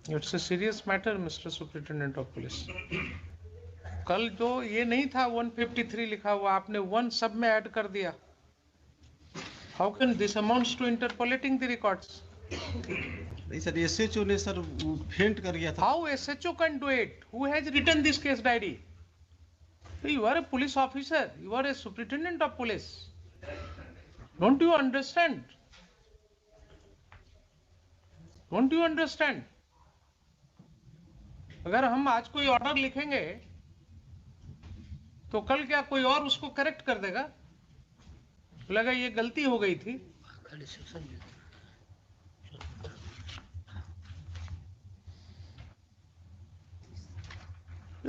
It's a serious matter mister superintendent of police. कल जो ये नहीं था 153 लिखा हुआ, आपने 1 सब में ऐड कर दिया। How can this amounts to interpolating the records? नहीं सर, एसएचओ ने सर वो फेंट कर गया था। How SHO can do it? Who has written this case diary? You are a police officer, you are a superintendent of police. Don't you understand? Don't you understand? अगर हम आज कोई order लिखेंगे तो कल क्या कोई और उसको करेक्ट कर देगा? लगा ये गलती हो गई थी।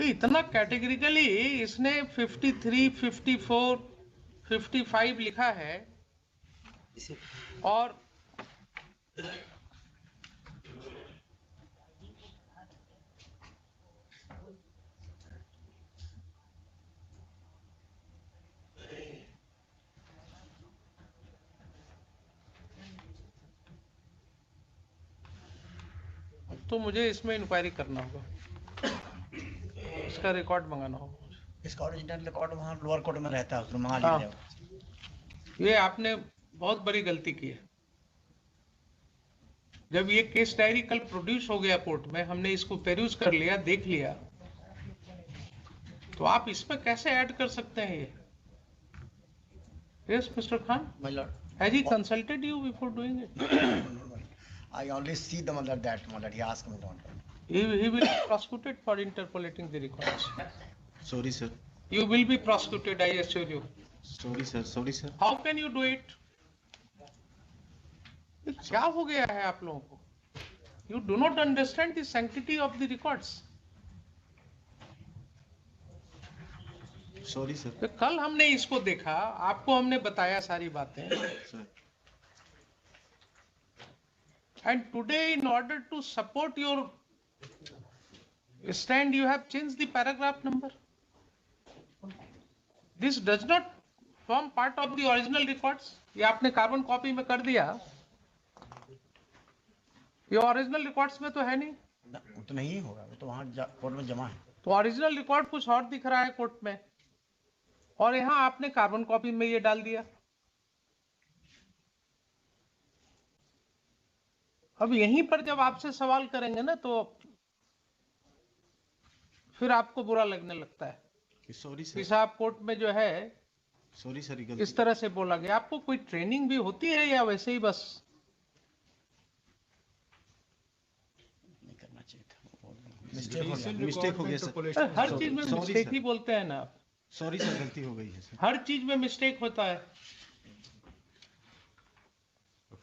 इतना कैटेगरिकली इसने 53, 54, 55 लिखा है और तो मुझे इसमें इंक्वायरी करना होगा, इसका रिकॉर्ड मंगाना होगा। इसका ओरिजिनल रिकॉर्ड वहाँ लोअर कोर्ट में रहता है, उसको मंगा हाँ। लीजिए। ये आपने बहुत बड़ी गलती की है। जब ये केस डायरी कल प्रोड्यूस हो गया कोर्ट में, हमने इसको पेरूज कर लिया, देख लिया, तो आप इसमें कैसे ऐड कर सकते हैं ये? Yes mister Khan, my Lord, has he consulted you before doing it? I only see the mother that mother. He asked me not. He will be prosecuted for interpolating the records. Sorry sir, You will be prosecuted, I assure you. Sorry sir, sorry sir. How can you do it? ये क्या हो गया है आप लोगों को? You do not understand the sanctity of the records. Sorry sir. तो कल हमने इसको देखा, आपको हमने बताया सारी बातें, sir and today in order to support your stand you have changed the paragraph number. This does not form part of the original records. ये आपने कार्बन कॉपी में कर दिया, ये ओरिजिनल रिकॉर्ड्स में तो है नहीं। वो तो नहीं होगा, वो तो वहाँ कोर्ट में जमा है। तो ओरिजिनल रिकॉर्ड कुछ और दिख रहा है कोर्ट में, और यहाँ आपने कार्बन कॉपी में ये डाल दिया। अब यहीं पर जब आपसे सवाल करेंगे ना, तो फिर आपको बुरा लगने लगता है सॉरी कि सर, साहब कोर्ट में जो है सॉरी सर, इस तरह से बोला गया। आपको कोई ट्रेनिंग भी होती है या वैसे ही बस? नहीं करना चाहिए था, मिस्टेक हो गया सर। हर चीज में Sorry, मिस्टेक sir. ही बोलते हैं ना आप। सॉरी सर, गलती हो गई है सर। हर चीज में मिस्टेक होता है।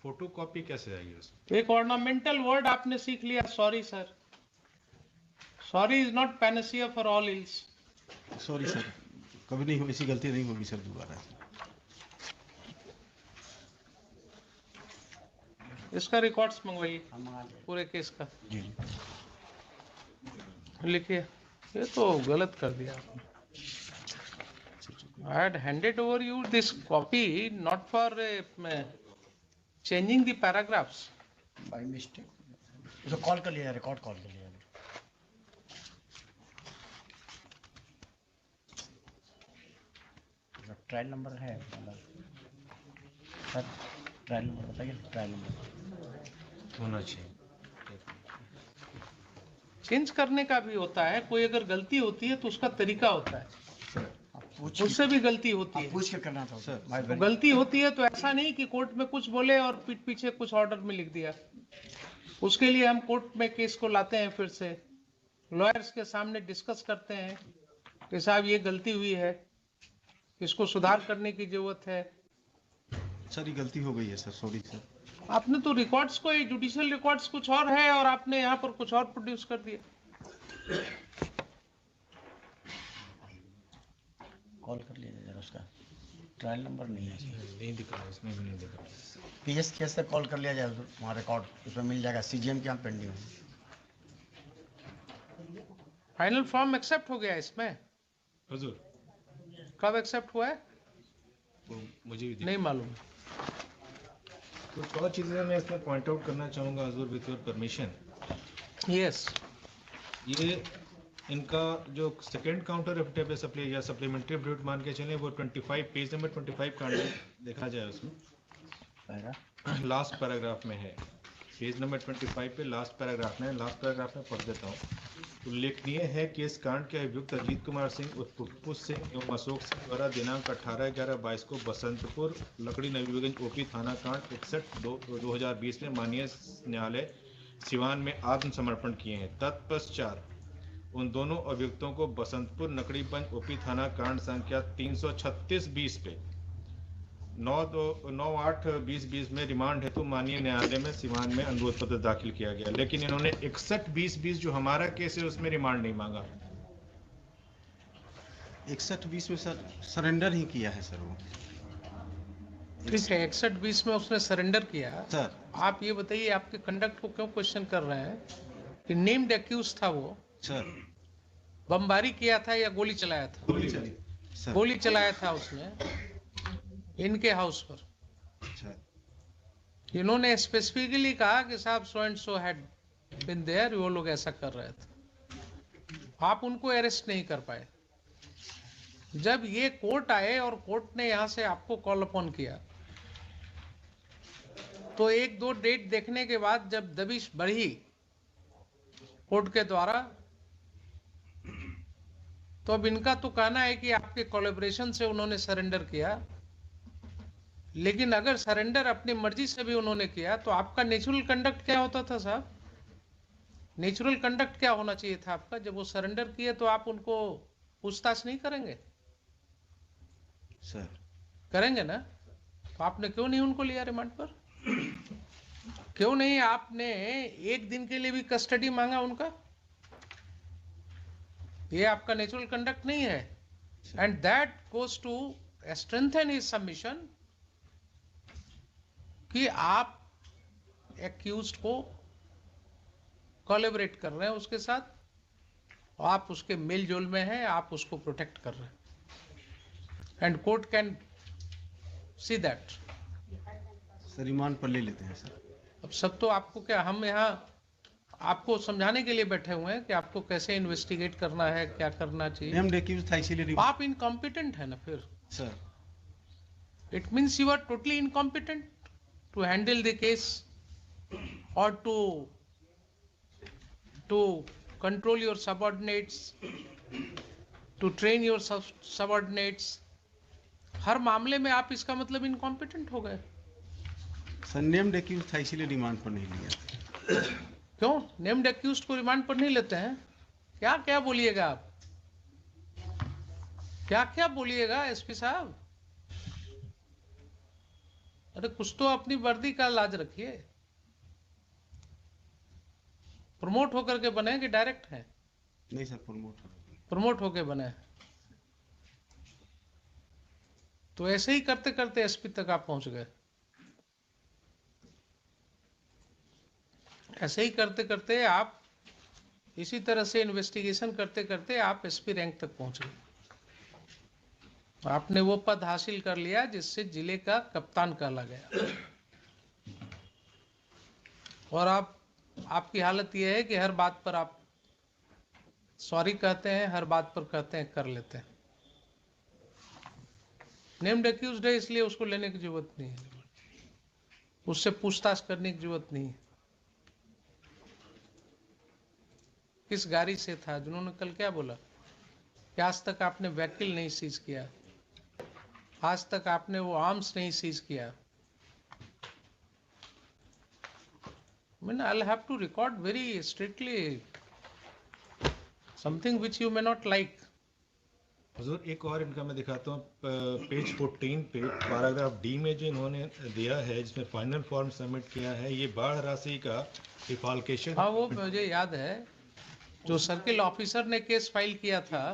फोटो कॉपी कैसे आएगी उसमें? एक ऑर्नामेंटल वर्ड आपने सीख लिया, sorry sir. Sorry is not Panacea for all ills. Sorry sir, कभी नहीं हो, ऐसी गलती नहीं होगी सर दोबारा। इसका रिकॉर्ड्स मंगवाइए हम मंगा लेंगे। पूरे केस का, जी लिखिए। ये तो गलत कर दिया आपने। I had handed over you this copy not for changing the paragraphs. By mistake उसको कॉल कर लिया, रिकॉर्ड कॉल कर लिया। ट्रायल नंबर है सर, ट्रायल नंबर बताइए, ट्रायल नंबर होना चाहिए। चेंज करने का भी होता है, कोई अगर गलती होती है तो उसका तरीका होता है। उससे भी गलती होती है। पूछ के करना था सर, तो गलती होती है तो ऐसा नहीं कि कोर्ट में कुछ बोले और पीठ पीछे कुछ ऑर्डर में लिख दिया। उसके लिए हम कोर्ट में केस को लाते हैं, फिर से लॉयर्स के सामने डिस्कस करते हैं कि साहब ये गलती हुई है, इसको सुधार करने की जरूरत है। सर ये गलती हो गई है सर, सॉरी सर। आपने तो रिकॉर्ड्स को, जुडिशियल रिकॉर्ड्स कुछ और है और आपने यहाँ पर कुछ और प्रोड्यूस कर दिया। कॉल कर लिया जरा, उसका ट्रायल नंबर नहीं है, नहीं दिख रहा, इसमें भी नहीं दिख रहा। पीएस केस से कॉल कर लिया जाए, वहाँ रिकॉर्ड उसमें मिल जाएगा। सीजीएम के यहाँ पेंडिंग है। फाइनल फॉर्म एक्सेप्ट हो गया इसमें? हुजूर, कब एक्सेप्ट हुआ है? वो मुझे भी नहीं मालूम। कुछ और चीज़ें मैं इसमें पॉइंट आउट करना चाहूँगा हुजूर, विद योर परमिशन। यस ये इनका जो सेकंड काउंटर एफिडेविट सप्लाई या सप्लीमेंट्री एफिडेविट मान के चलें वो 25 पेज नंबर 25 का देखा जाए उसमें लास्ट पैराग्राफ में है, पेज नंबर 25 पे लास्ट पैराग्राफ में पढ़ देता हूँ। उल्लेखनीय है कि इस कांड के अभियुक्त अजीत कुमार सिंह उर्फ पुप्पू सिंह एवं अशोक सिंह द्वारा दिनांक 18/11/22 को बसंतपुर लकड़ी नवीगंज ओपी थाना कांड 61/2020 में माननीय न्यायालय सिवान में आत्मसमर्पण किए हैं। तत्पश्चात उन दोनों अभियुक्तों को बसंतपुर नकड़ीगंज ओपी थाना कांड संख्या 336/20 पे 9/8/2020 में रिमांड हेतु माननीय न्यायालय में सिवान में अनुरोध पत्र दाखिल किया गया, लेकिन इन्होंने 61/20 जो हमारा केस है उसमें रिमांड नहीं मांगा। 61-20 में सर सरेंडर ही किया है सर वो। ठीक है, 61-20 में उसने सरेंडर किया। सर आप ये बताइए आपके कंडक्ट को क्यों क्वेश्चन कर रहे हैं कि नेम्ड एक्यूज था वो, सर बमबारी किया था या गोली चलाया था? गोली चली सर। गोली चलाया था उसने इनके हाउस पर। अच्छा इन्होंने स्पेसिफिकली कहा कि साहब so and so had been there, वो लोग ऐसा कर रहे थे। आप उनको अरेस्ट नहीं कर पाए। जब ये कोर्ट आए और कोर्ट ने यहां से आपको कॉल अपॉन किया तो 1-2 डेट देखने के बाद जब दबिश बढ़ी कोर्ट के द्वारा तो अब इनका तो कहना है कि आपके कोलैबोरेशन से उन्होंने सरेंडर किया, लेकिन अगर सरेंडर अपनी मर्जी से भी उन्होंने किया तो आपका नेचुरल कंडक्ट क्या होता था साहब? नेचुरल कंडक्ट क्या होना चाहिए था आपका? जब वो सरेंडर किए तो आप उनको पूछताछ नहीं करेंगे? सर करेंगे ना? तो आपने क्यों नहीं उनको लिया रिमांड पर? क्यों नहीं आपने एक दिन के लिए भी कस्टडी मांगा उनका? ये आपका नेचुरल कंडक्ट नहीं है। And that goes to strengthen his submission कि आप एक्यूज्ड को कोलैबोरेट कर रहे हैं उसके साथ, आप उसके मेल जोल में हैं, आप उसको प्रोटेक्ट कर रहे हैं। And court can see that. Sir remand पर ले लेते हैं सर। अब सब तो आपको क्या, हम यहाँ आपको समझाने के लिए बैठे हुए हैं कि आपको कैसे इन्वेस्टिगेट करना है, क्या करना चाहिए। नेम्ड एक्यूज था इसीलिए आप इनकॉम्पिटेंट है ना फिर। Sir it means you are totally incompetent to handle the case or to control your subordinates, to train your subordinates. हर मामले में आप इसका मतलब इनकॉम्पिटेंट हो गए। सर नेम्ड एक्यूज था इसीलिए रिमांड पर नहीं लिया। क्यों नेम्ड एक्यूज्ड को रिमांड पर नहीं लेते हैं? क्या क्या बोलिएगा आप, क्या क्या बोलिएगा एसपी साहब? अरे कुछ तो अपनी वर्दी का लाज रखिए। प्रमोट होकर के बने कि डायरेक्ट है? नहीं सर प्रमोट होके बने। तो ऐसे ही करते करते एसपी तक आप पहुंच गए। ऐसे ही करते करते आप इसी तरह से इन्वेस्टिगेशन करते करते आप एसपी रैंक तक पहुंच गए। आपने वो पद हासिल कर लिया जिससे जिले का कप्तान कहला गया। और आपकी हालत यह है कि हर बात पर आप सॉरी कहते हैं, हर बात पर कहते हैं कर लेते हैं। नेम्ड एक्यूज्ड है इसलिए उसको लेने की जरूरत नहीं है, उससे पूछताछ करने की जरूरत नहीं है। किस गाड़ी से था? जिन्होंने कल क्या बोला कि आज तक आपने व्हीकल नहीं सीज किया, आज तक आपने वो आर्म्स नहीं सीज किया। I'll have to record very strictly something which you may not like. हुजूर एक और इनका मैं दिखाता हूँ, पेज 14 पे पैराग्राफ डी में जो इन्होंने दिया है जिसमें फाइनल फॉर्म सबमिट किया है, ये बाढ़ राशि का डिफाल्केशन। हाँ वो मुझे याद है, जो सर्किल ऑफिसर ने केस फाइल किया था